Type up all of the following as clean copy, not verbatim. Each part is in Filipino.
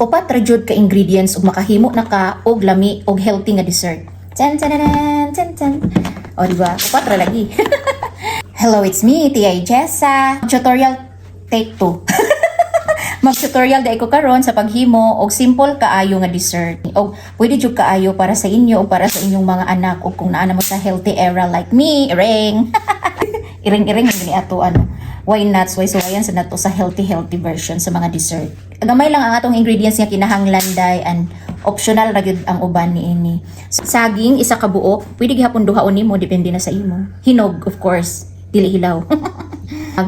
Upat ra jud ka ingredients ug makahimo na ka og lami og healthy nga dessert. Chan chan chan chan chan. O diba? Upat ra lagi. Hello, it's me, Tia Jessa. Tutorial take 2. Mag-tutorial dai ko karon sa paghimo og simple kaayo nga dessert. Og pwede jud kaayo para sa inyo o para sa inyong mga anak o kung naa na mo sa healthy era like me, ring. Iring-iring gini ato ano. Why nuts, why suwayan sa nato sa healthy version sa mga dessert. Gamay lang ang atong ingredients nga kinahanglan day and optional ra gyud ang uban niini. Saging isa ka buok, pwede gihapon duhaon nimo depende na sa imo. Hinog of course, dili hilaw.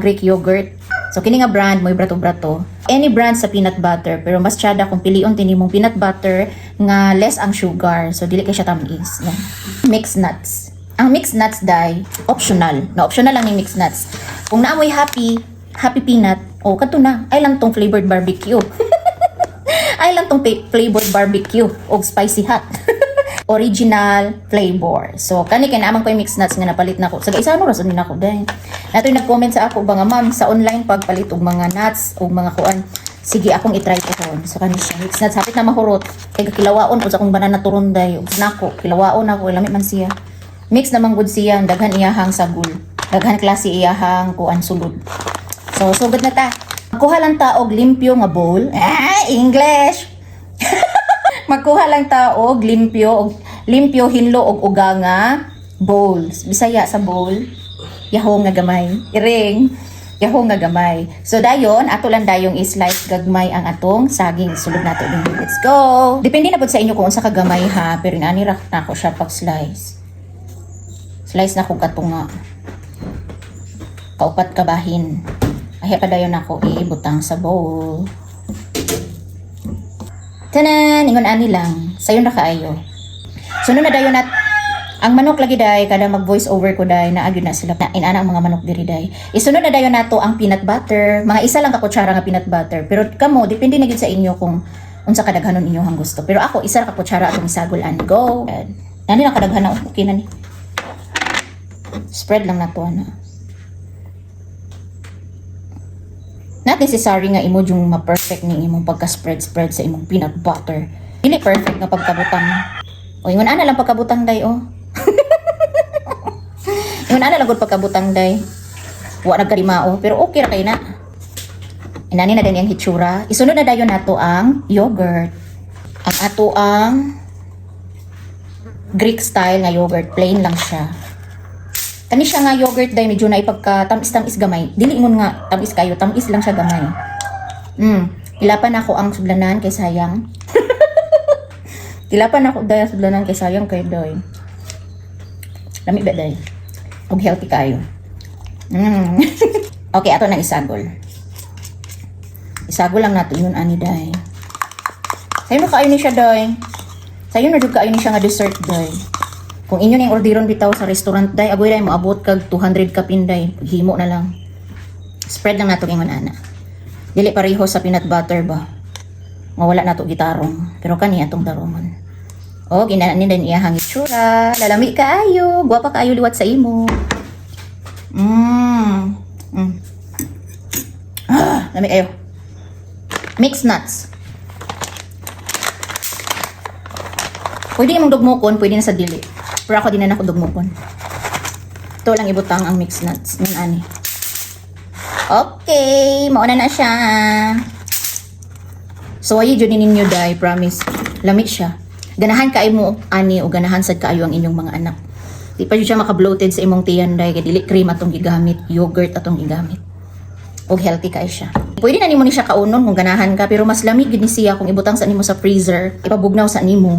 Greek yogurt. So kini nga brand mo'y brato-brato. Any brand sa peanut butter pero mas tiyada kung pilion tinimong peanut butter nga less ang sugar. So dili kay siya tamis. No? Mixed nuts. Ang mixed nuts day optional. No, optional lang yung mixed nuts. Kung naamoy happy peanut, o kato na, ay lang tong flavored barbecue. Ay lang tong flavored barbecue o spicy hot. Original flavor. So kani kay naamang ko yung mixed nuts nga napalit nako. Sa isa mo rason din ako dai. Natoy nag-comment sa ako ba nga ma'am sa online pagpalit og mga nuts o mga kuan. Sige akong i-try ko ron. So kani siya mixed nuts hapit na mahurot. Kay kilawaon ko sa akong banana turon dai ug nako kilawaon ako lami man siya. Mix naman gud siya daghan iyahang sagol. Daghan klase iyahang kuan sulod. So sugod na ta. Magkuha lang ta og limpyo nga bowl. English. Magkuha lang ta og limpyo hinlo og uga nga bowls. Bisaya sa bowl. Yahong nga gamay. Iring. Yahong nga gamay. So dayon ato lang dayong i-slice gagmay ang atong saging. Sulod nato din. Let's go. Depende na pud sa inyo kung unsa ka gamay ha, pero ani ra nako siya pag slice. Slice na ko kato nga. Kaupat kabahin. Ay pa dayon ako ibutang sa bowl. Tanan, ingon ani lang. Sayon ra kaayo. Sunod na dayon nat ang manok lagi day kada mag voice over ko day naagyo na sila na inana ang mga manok diri day. Isunod na dayon nato ang peanut butter. Mga isa lang ka kutsara nga peanut butter. Pero kamo depende na gid sa inyo kung unsa kadaghanon inyo ang gusto. Pero ako isa ra ka kutsara atong isagulan. Go. Nani lang kadaghan na okay na ni. Spread lang nato ana. Not necessary nga imo yung ma-perfect ni imong pagka-spread sa imong peanut butter. Dili perfect nga pagkabutang. O ingon ana lang pagkabutang day oh. Ingon ana lang gud pagkabutang day. Wa nagkarimao pero okay ra kay na. Inani na din ang hitsura. Isunod na dayon nato ang yogurt. Ang ato ang Greek style nga yogurt, plain lang siya. Kani siya nga yogurt day medyo na ipagka tamis gamay. Dili ingon nga tamis kayo, tamis lang siya gamay. Ilapan ako ang sudlanan kay sayang. Ilapan ako day sudlanan kay sayang kay day. Lami ba day? Og healthy kayo. Okay, ato nang isagol. Isagol lang nato yun ani day. Sayo na kaayo ni siya day. Sayo na jud kaayo ni siya nga dessert day. Kung inyo ning orderon bitaw sa restaurant day, agoy day mo abot kag 200 ka pinday. Himo na lang. Spread lang nato ingon ana. Dili pareho sa peanut butter ba. Mawala nato gitarong. Pero kani atong tarungan. O ginani din iyahang itsura. Lalami kaayo, guwapa kaayo liwat sa imo. Lami kayo. Mixed nuts. Pwede imong dugmokon, pwede na sa dili. Pero ako din na ako dugmokon. Ito lang ibutang ang mixed nuts. Yung ani. Okay, mauna na siya. So ayi jud ninyo day, promise. Lamig siya. Ganahan kaayo mo ani o ganahan sad kaayo ang inyong mga anak. Di pa jud siya maka-bloated sa imong tiyan day, kay dili cream atong gigamit, yogurt atong gigamit. Og healthy kay siya. Pwede na nimo ni siya kaunon kung ganahan ka, pero mas lamig gid ni siya kung ibutang sa nimo sa freezer, ipabugnaw sa nimo.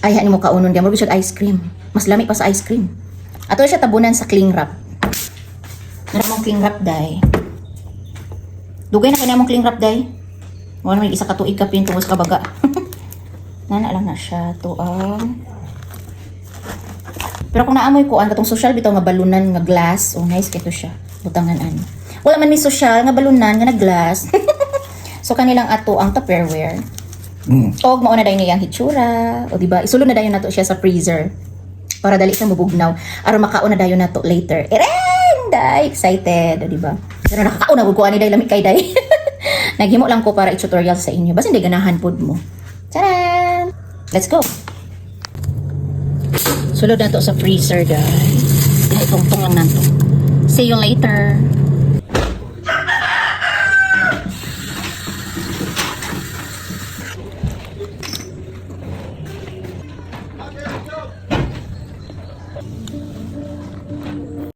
Ay nimo kaunon gyud mo siya ice cream. Mas lami pa sa ice cream. Ato siya tabunan sa cling wrap. Naramong cling wrap day. Dugay na kay namong cling wrap day. Wala may isa ka tuig ka pin tungos ka baga. Nana lang na siya to Pero kung naamoy ko ang katong social bitaw nga balunan nga glass, nice kito siya. Butangan ani. Wala man ni social nga balunan nga glass. So kanilang ato ang Tupperware. Og mao na dayon niyang hitsura, o diba? Isulod na dayon nato siya sa freezer para dali sa mabugnaw. Aron makaon na dayon nato later. Day excited, o diba? Pero nakakaon na gud ko ani day lamig kay day. Naghimo lang ko para i-tutorial sa inyo. Basta hindi ganahan pod mo. Taran! Let's go! Sulod na to sa freezer, guys. Ay, tungtong lang na to. See you later!